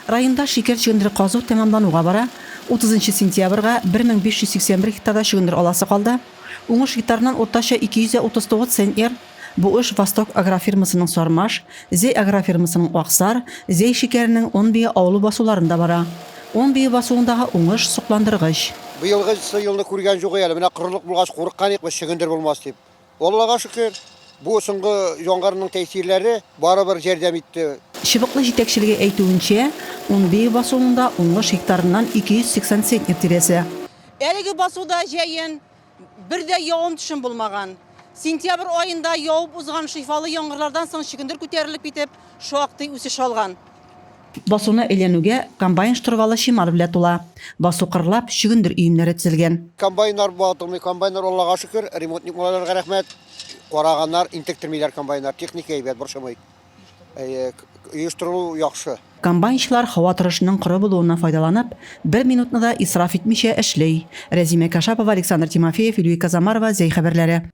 Районда шикер чөгендере казу тәмамлануга бара. 30 сентябрьгә 1581 гектарда чөгендер аласы калды. Уңыш гектарыннан уртача 239 центнер. Бу эш Восток агрофирмасының Сармаш, Зей агрофирмасының Аксар, Зей шикәренең 10 бие авылы басуларында бара. 10 бие басуындагы уңыш сокландыргыч. Быелгы елны күргән юк әле. Менә кырылык булгач курыккан ик, чөгендер булмас дип. Аллага шөкер, бу соңгы яңгырның тәэсирләре барыбер ярдәм итте. Чыбыклы җитәкчелеге әйтүенчә, 10 бие басуында уңыш гектарыннан 280 центнер тирәсе. Әлеге басуда җәен бердә явым төшем булмаган. Сентябрь айында явып узган шифалы яңгырлардан соң чөгендер күтәрелеп китеп, шактый үсеш алган. Басуны әйләнүгә комбайн штурвалы шимар белән тула. Басу кырлап чөгендер өемнәре төзелгән. Комбайннар батылмый, комбайннар Аллага шөкер, ремонтникларга рәхмәт. Караганнар интектирмиләр комбайннар, техника әйбәт борчымый. Оештыру яхшы. Комбайнчылар һава торышының коры булуына файдаланып, 1 минутны да исраф итмичә эшләй. Рәзимә Кашапова, Александр Тимофеев, Илюй Казамарова, Зей хәбәрләре.